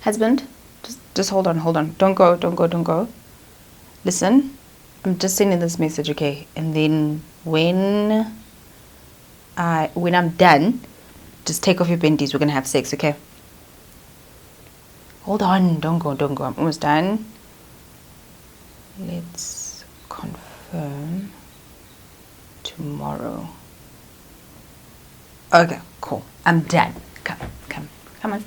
Husband, just hold on. Don't go. Listen, I'm just sending this message, okay? And then when I'm done, just take off your panties. We're gonna have sex, okay? Hold on, don't go. I'm almost done. Let's confirm tomorrow. Okay, cool. I'm done. Come on.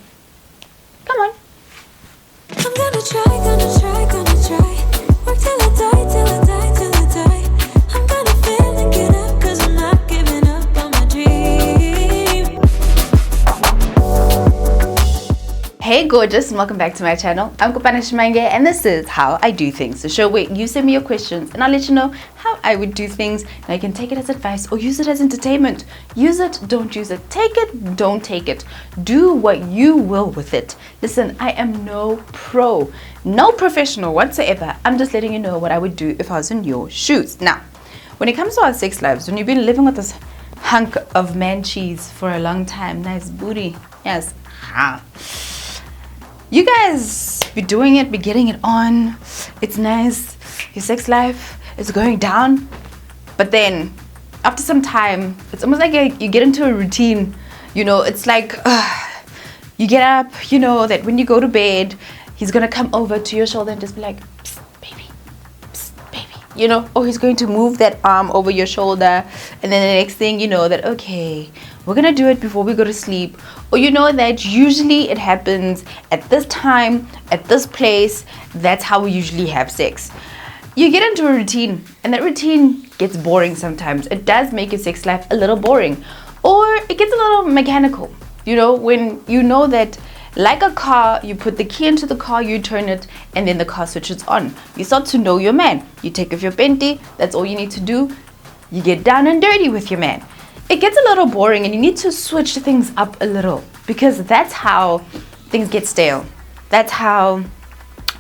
I'm gonna try. Work till I die. I'm gonna fail and get up, 'cause I'm not giving up on my dream. Hey gorgeous, and welcome back to my channel. I'm Kopano and this is How I Do Things, the show where you send me your questions and I'll let you know how I would do things. Now you can take it as advice or use it as entertainment. Use it, don't use it. Take it, don't take it. Do what you will with it. Listen, I am no pro, no professional whatsoever. I'm just letting you know what I would do if I was in your shoes. Now, when it comes to our sex lives, when you've been living with this hunk of man cheese for a long time, nice booty, yes, you guys be doing it, be getting it on. It's nice. Your sex life is going down. But then after some time, it's almost like you get into a routine. You know, it's like you get up, you know that when you go to bed, he's going to come over to your shoulder and just be like, psst, baby. You know, or he's going to move that arm over your shoulder. And then the next thing you know that, okay, we're going to do it before we go to sleep. Or you know that usually it happens at this time, at this place. That's how we usually have sex. You get into a routine and that routine gets boring sometimes. It does make your sex life a little boring. Or it gets a little mechanical. You know, when you know that like a car, you put the key into the car, you turn it, and then the car switches on. You start to know your man. You take off your panty, that's all you need to do. You get down and dirty with your man. It gets a little boring and you need to switch things up a little because that's how things get stale. That's how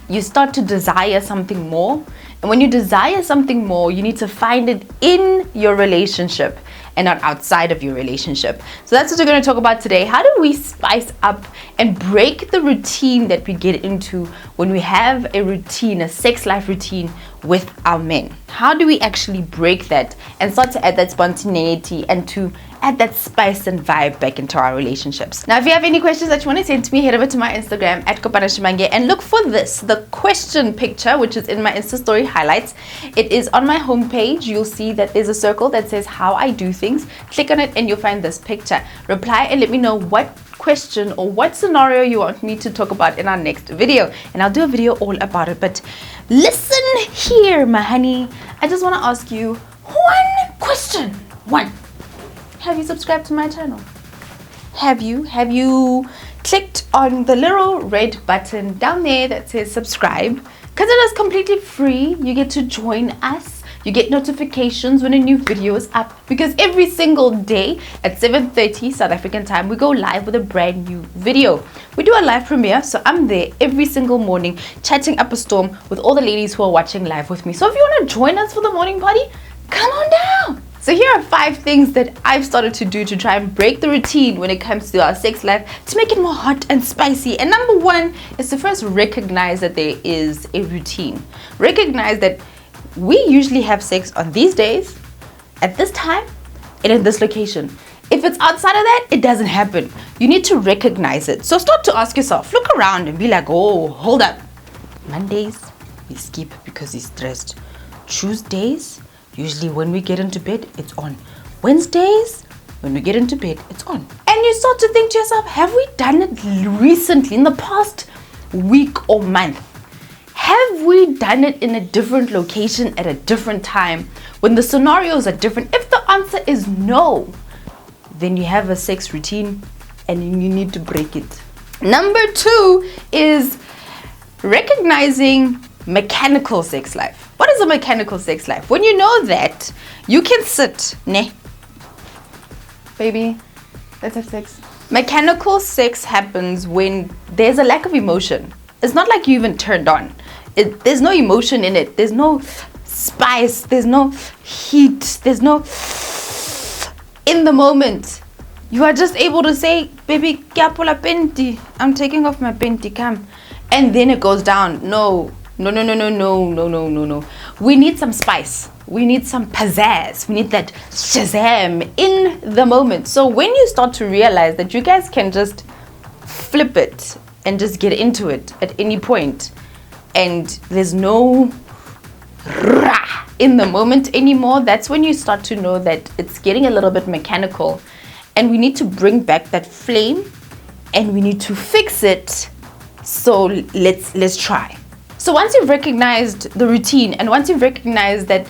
you start to desire something more. And when you desire something more, you need to find it in your relationship and not outside of your relationship. So that's what we're going to talk about today. How do we spice up and break the routine that we get into when we have a routine, a sex life routine with our men? How do we actually break that and start to add that spontaneity and to add that spice and vibe back into our relationships? Now, if you have any questions that you want to send to me, head over to my Instagram at Kopano and look for this, the question picture, which is in my Insta story highlights. It is on my homepage. You'll see that there's a circle that says how I do things. Click on it and you'll find this picture. Reply and let me know what question or what scenario you want me to talk about in our next video, and I'll do a video all about it. But listen here, my honey, I just want to ask you one question. One. Have you subscribed to my channel? Have you clicked on the little red button down there that says subscribe? Because it is completely free. You get to join us. You get notifications when a new video is up, because every single day at 7:30 South African time, we go live with a brand new video. We do a live premiere, so I'm there every single morning chatting up a storm with all the ladies who are watching live with me. So if you want to join us for the morning party, come on down. So here are 5 things that I've started to do to try and break the routine when it comes to our sex life to make it more hot and spicy. And number 1 is to first recognize that there is a routine. Recognize that we usually have sex on these days, at this time, and in this location. If it's outside of that, it doesn't happen. You need to recognize it. So start to ask yourself, look around and be like, oh, hold up. Mondays, we skip because he's stressed. Tuesdays, usually when we get into bed, it's on. Wednesdays, when we get into bed, it's on. And you start to think to yourself, have we done it recently, in the past week or month? Have we done it in a different location at a different time when the scenarios are different? If the answer is no, then you have a sex routine and you need to break it. Number 2 is recognizing mechanical sex life. What is a mechanical sex life? When you know that you can sit, ne? Baby, let's have sex. Mechanical sex happens when there's a lack of emotion. It's not like you even turned on. There's no emotion in it. There's no spice. There's no heat. There's no in the moment. You are just able to say, baby, kiapula penti. I'm taking off my penti, come. And then it goes down. No. We need some spice. We need some pizzazz. We need that shazam in the moment. So when you start to realize that you guys can just flip it and just get into it at any point, and there's no rah in the moment anymore, that's when you start to know that it's getting a little bit mechanical, and we need to bring back that flame, and we need to fix it. So let's try. So once you've recognized the routine, and once you've recognized that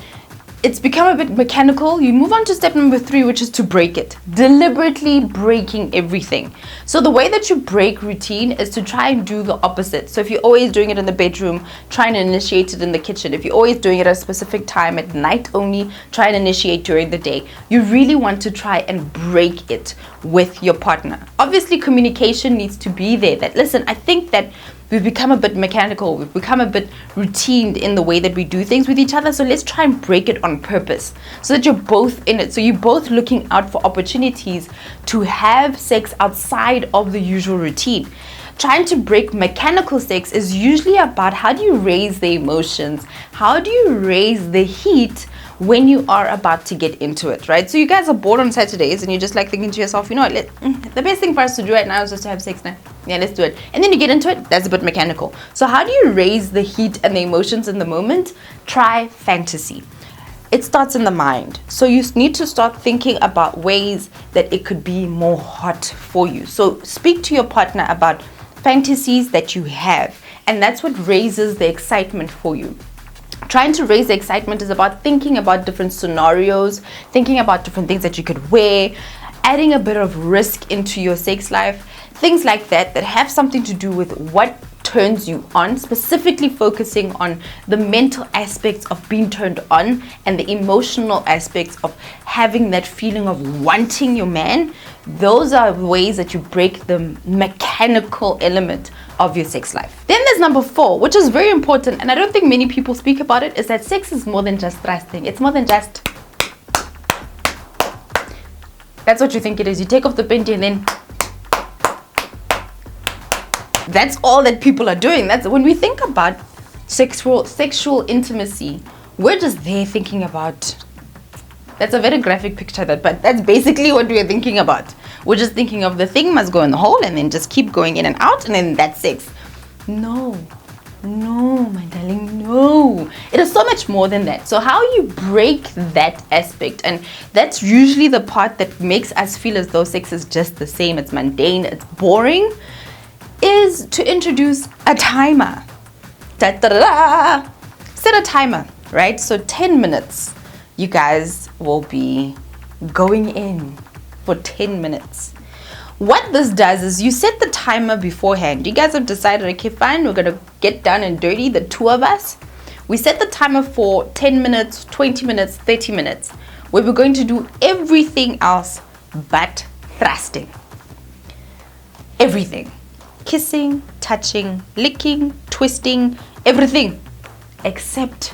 it's become a bit mechanical, you move on to step number 3, which is to break it. Deliberately breaking everything. So the way that you break routine is to try and do the opposite. So if you're always doing it in the bedroom, try and initiate it in the kitchen. If you're always doing it at a specific time at night only, try and initiate during the day. You really want to try and break it with your partner. Obviously, communication needs to be there. That, listen, I think that we've become a bit mechanical. We've become a bit routined in the way that we do things with each other. So let's try and break it on purpose so that you're both in it. So you're both looking out for opportunities to have sex outside of the usual routine. Trying to break mechanical sex is usually about how do you raise the emotions? How do you raise the heat when you are about to get into it, right? So you guys are bored on Saturdays and you're just like thinking to yourself, you know what, the best thing for us to do right now is just to have sex now. Yeah, let's do it. And then you get into it, that's a bit mechanical. So how do you raise the heat and the emotions in the moment? Try fantasy. It starts in the mind. So you need to start thinking about ways that it could be more hot for you. So speak to your partner about fantasies that you have, and that's what raises the excitement for you. Trying to raise the excitement is about thinking about different scenarios, thinking about different things that you could wear, adding a bit of risk into your sex life, things like that have something to do with what turns you on, specifically focusing on the mental aspects of being turned on and the emotional aspects of having that feeling of wanting your man. Those are ways that you break the mechanical element of your sex life. Then there's number 4, which is very important, and I don't think many people speak about it, is that sex is more than just thrusting. It's more than just... That's what you think it is. You take off the panty and then... That's all that people are doing. That's when we think about sexual intimacy, we're just there thinking about... That's a very graphic picture, but that's basically what we're thinking about. We're just thinking of the thing must go in the hole and then just keep going in and out, and then that's sex. No, my darling, no. It is so much more than that. So how you break that aspect, and that's usually the part that makes us feel as though sex is just the same, it's mundane, it's boring, is to introduce a timer. Da-da-da-da. Set a timer, right? So 10 minutes. You guys will be going in for 10 minutes. What this does is you set the timer beforehand. You guys have decided, okay, fine, we're gonna get down and dirty, the 2 of us. We set the timer for 10 minutes, 20 minutes, 30 minutes, where we're going to do everything else but thrusting. Everything. Kissing, touching, licking, twisting, everything except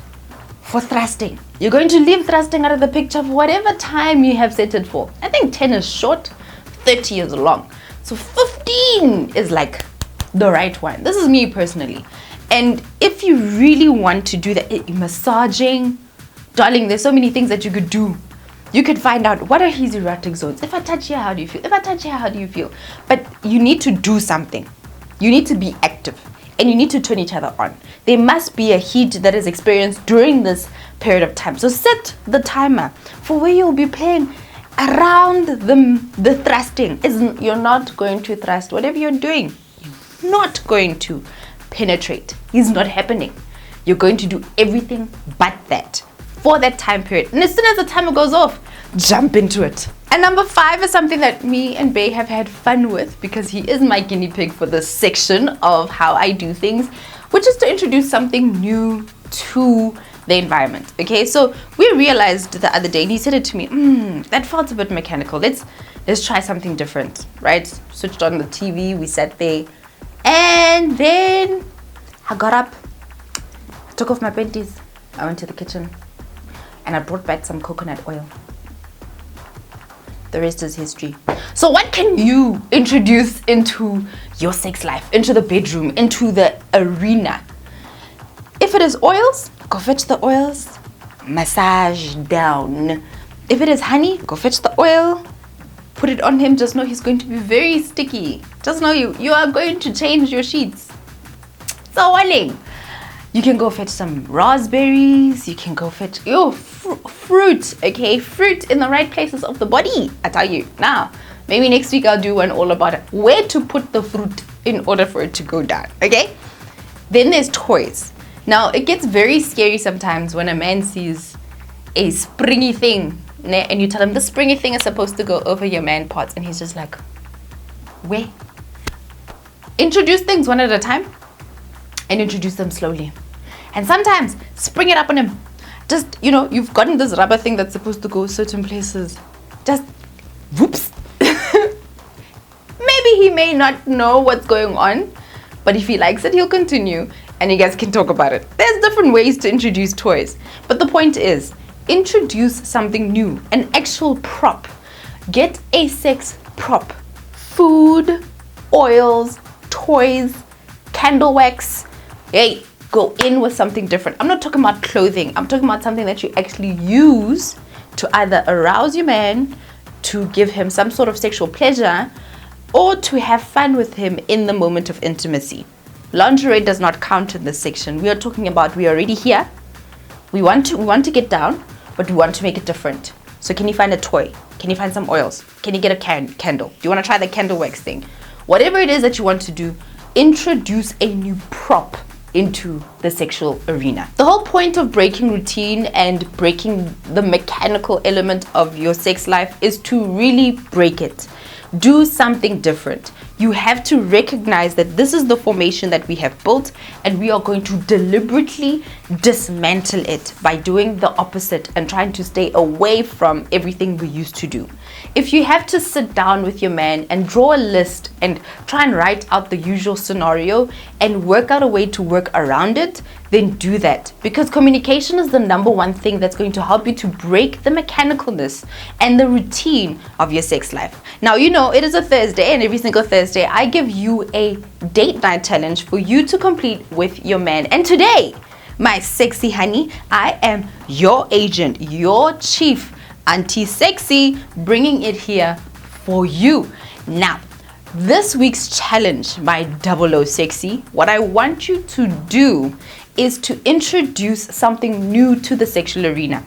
for thrusting. You're going to leave thrusting out of the picture for whatever time you have set it for. I think 10 is short, 30 is long. So 15 is like the right one. This is me personally. And if you really want to do that, massaging, darling, there's so many things that you could do. You could find out what are his erotic zones. If I touch here, how do you feel? If I touch here, how do you feel? But you need to do something. You need to be active. And you need to turn each other on. There must be a heat that is experienced during this period of time. So set the timer for where you'll be playing around the thrusting. You're not going to thrust. Whatever you're doing, you're not going to penetrate. It's not happening. You're going to do everything but that for that time period. And as soon as the timer goes off, jump into it. And number 5 is something that me and Bay have had fun with, because he is my guinea pig for this section of how I do things, which is to introduce something new to the environment. Okay, so we realized the other day, and he said it to me, that felt a bit mechanical. Let's try something different, right? Switched on the TV, we sat there, and then I got up, took off my panties, I went to the kitchen, and I brought back some coconut oil. The rest is history. So what can you introduce into your sex life, into the bedroom, into the arena? If it is oils, go fetch the oils, massage down. If it is honey, go fetch the oil, put it on him. Just know he's going to be very sticky. Just know you are going to change your sheets. So warning. You can go fetch some raspberries. You can go fetch fruit. Okay, fruit in the right places of the body. I tell you. Now, maybe next week I'll do one all about it. Where to put the fruit in order for it to go down. Okay. Then there's toys. Now it gets very scary sometimes when a man sees a springy thing, and you tell him the springy thing is supposed to go over your man parts, and he's just like, where? Introduce things one at a time, and introduce them slowly. And sometimes spring it up on him. Just, you've gotten this rubber thing that's supposed to go certain places. Just whoops. Maybe he may not know what's going on, but if he likes it, he'll continue, and you guys can talk about it. There's different ways to introduce toys, but the point is, introduce something new, an actual prop. Get a sex prop. Food, oils, toys, candle wax. Hey, go in with something different. I'm not talking about clothing. I'm talking about something that you actually use to either arouse your man, to give him some sort of sexual pleasure, or to have fun with him in the moment of intimacy. Lingerie does not count in this section. We are talking about, we are already here. We want to get down, but we want to make it different. So can you find a toy? Can you find some oils? Can you get a candle? Do you want to try the candle wax thing? Whatever it is that you want to do, introduce a new prop into the sexual arena. The whole point of breaking routine and breaking the mechanical element of your sex life is to really break it. Do something different. You have to recognize that this is the formation that we have built, and we are going to deliberately dismantle it by doing the opposite and trying to stay away from everything we used to do. If you have to sit down with your man and draw a list and try and write out the usual scenario and work out a way to work around it, then do that, because communication is the number one thing that's going to help you to break the mechanicalness and the routine of your sex life. Now, it is a Thursday, and every single Thursday I give you a date night challenge for you to complete with your man. And today, my sexy honey, I am your agent, your chief, Auntie Sexy, bringing it here for you. Now, this week's challenge, my 00 Sexy, what I want you to do is to introduce something new to the sexual arena.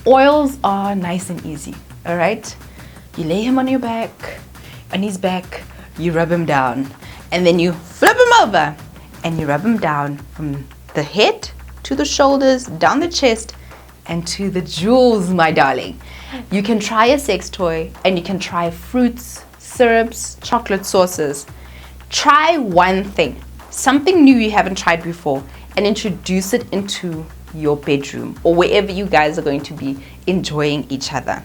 Oils are nice and easy, all right? You lay him on your back, on his back, you rub him down, and then you flip him over, and you rub him down from the head to the shoulders, down the chest, and to the jewels, my darling. You can try a sex toy, and you can try fruits, syrups, chocolate sauces. Try one thing, something new you haven't tried before, and introduce it into your bedroom or wherever you guys are going to be enjoying each other.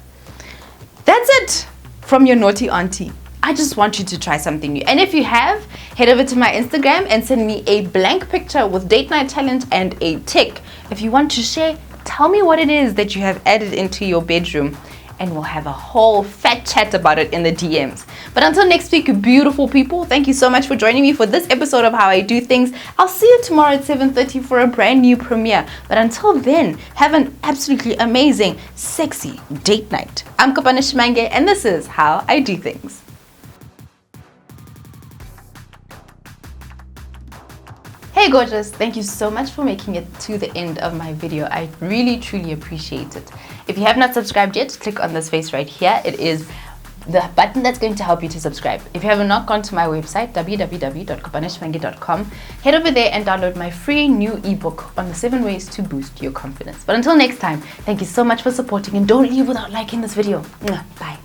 That's it from your naughty auntie. I just want you to try something new. And if you have, head over to my Instagram and send me a blank picture with date night challenge and a tick. If you want to share, tell me what it is that you have added into your bedroom, and we'll have a whole fat chat about it in the DMs. But until next week, beautiful people, thank you so much for joining me for this episode of How I Do Things. I'll see you tomorrow at 7:30 for a brand new premiere. But until then, have an absolutely amazing, sexy date night. I'm Kopano, and this is How I Do Things. Hey gorgeous, thank you so much for making it to the end of my video. I really truly appreciate it. If you have not subscribed yet, click on this face right here. It is the button that's going to help you to subscribe. If you have not gone to my website, www.kopaneshmange.com, head over there and download my free new ebook on the 7 ways to boost your confidence. But until next time, thank you so much for supporting, and don't leave without liking this video. Bye.